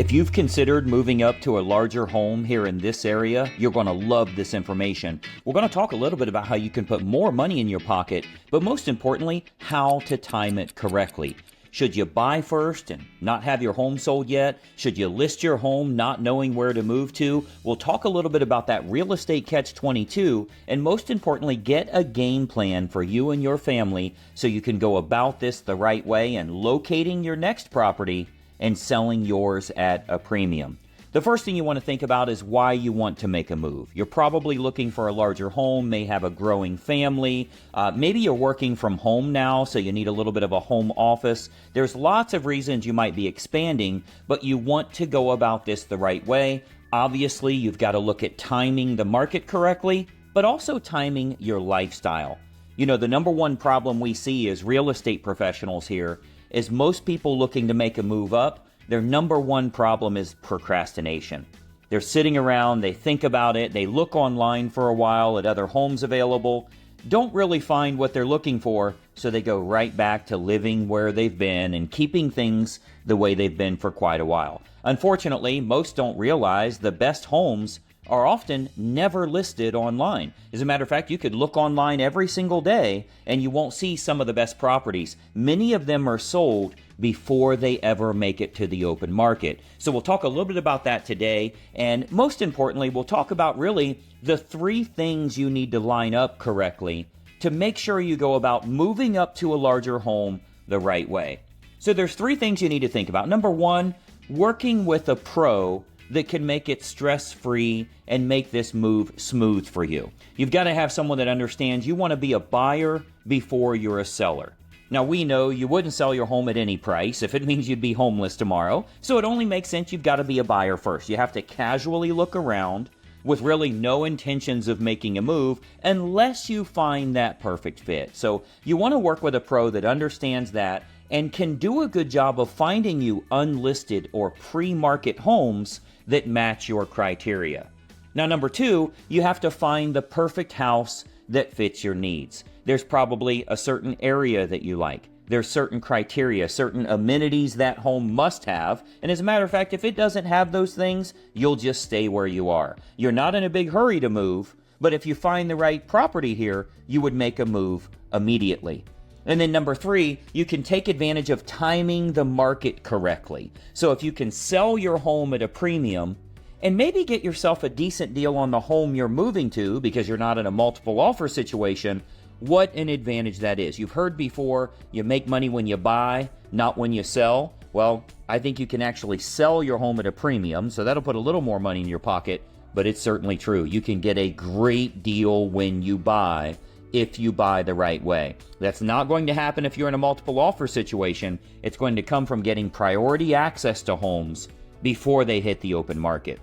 If you've considered moving up to a larger home here in this area, you're going to love this information. We're going to talk a little bit about how you can put more money in your pocket, but most importantly, how to time it correctly. Should you buy first and not have your home sold yet? Should you list your home not knowing where to move to? We'll talk a little bit about that real estate catch-22, and most importantly, get a game plan for you and your family so you can go about this the right way and locating your next property and selling yours at a premium. The first thing you want to think about is why you want to make a move. You're probably looking for a larger home, may have a growing family. Maybe you're working from home now, so you need a little bit of a home office. There's lots of reasons you might be expanding, but you want to go about this the right way. Obviously, you've got to look at timing the market correctly, but also timing your lifestyle. You know, the number one problem we see as real estate professionals here is most people looking to make a move up, their number one problem is procrastination. They're sitting around, they think about it, they look online for a while at other homes available, don't really find what they're looking for, so they go right back to living where they've been and keeping things the way they've been for quite a while. Unfortunately, most don't realize the best homes are often never listed online. As a matter of fact, you could look online every single day and you won't see some of the best properties. Many of them are sold before they ever make it to the open market. So we'll talk a little bit about that today, and most importantly, we'll talk about really the 3 things you need to line up correctly to make sure you go about moving up to a larger home the right way. So there's 3 things you need to think about. Number 1, working with a pro that can make it stress-free and make this move smooth for you. You've got to have someone that understands you want to be a buyer before you're a seller. Now, we know you wouldn't sell your home at any price if it means you'd be homeless tomorrow, so it only makes sense you've got to be a buyer first. You have to casually look around with really no intentions of making a move unless you find that perfect fit. So you want to work with a pro that understands that and can do a good job of finding you unlisted or pre-market homes that match your criteria. Now, number 2, you have to find the perfect house that fits your needs. There's probably a certain area that you like. There's certain criteria, certain amenities that home must have. And as a matter of fact, if it doesn't have those things, you'll just stay where you are. You're not in a big hurry to move, but if you find the right property here, you would make a move immediately. And then number 3, you can take advantage of timing the market correctly. So if you can sell your home at a premium and maybe get yourself a decent deal on the home you're moving to because you're not in a multiple offer situation, what an advantage that is. You've heard before, you make money when you buy, not when you sell. Well, I think you can actually sell your home at a premium, so that'll put a little more money in your pocket, but it's certainly true. You can get a great deal when you buy, if you buy the right way. That's not going to happen if you're in a multiple offer situation. It's going to come from getting priority access to homes before they hit the open market.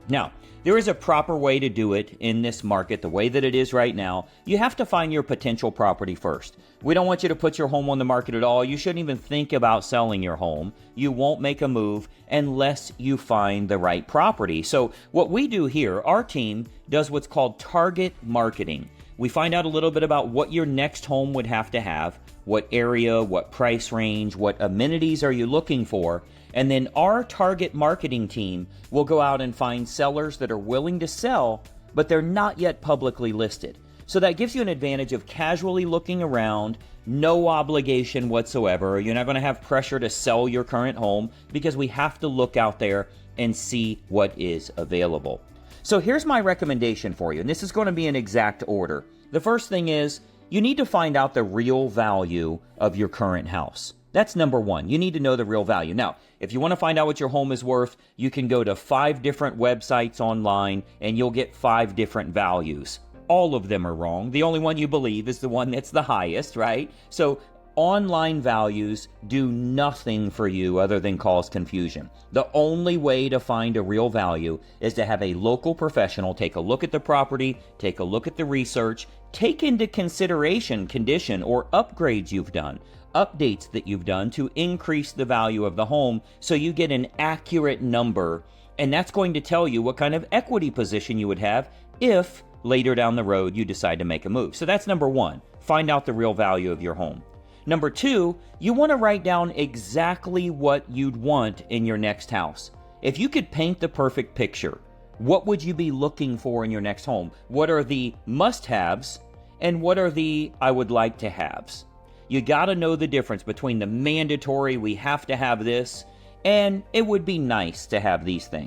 Now, there is a proper way to do it in this market, the way that it is right now. You have to find your potential property first. We don't want you to put your home on the market at all. You shouldn't even think about selling your home. You won't make a move unless you find the right property. So what we do here, our team does what's called target marketing. We find out a little bit about what your next home would have to have, what area, what price range, what amenities are you looking for, and then our target marketing team will go out and find sellers that are willing to sell, but they're not yet publicly listed. So that gives you an advantage of casually looking around, no obligation whatsoever. You're not going to have pressure to sell your current home because we have to look out there and see what is available. So here's my recommendation for you, and this is going to be in exact order. The first thing is you need to find out the real value of your current house. That's number 1. You need to know the real value. Now, if you want to find out what your home is worth, you can go to 5 different websites online and you'll get 5 different values. All of them are wrong. The only one you believe is the one that's the highest, right? So online values do nothing for you other than cause confusion. The only way to find a real value is to have a local professional take a look at the property, take a look at the research, take into consideration condition or upgrades you've done, updates that you've done to increase the value of the home so you get an accurate number, and that's going to tell you what kind of equity position you would have if later down the road you decide to make a move. So that's number 1, find out the real value of your home. Number 2, you want to write down exactly what you'd want in your next house. If you could paint the perfect picture, what would you be looking for in your next home? What are the must-haves and what are the I would like to haves? You got to know the difference between the mandatory, we have to have this, and it would be nice to have these things.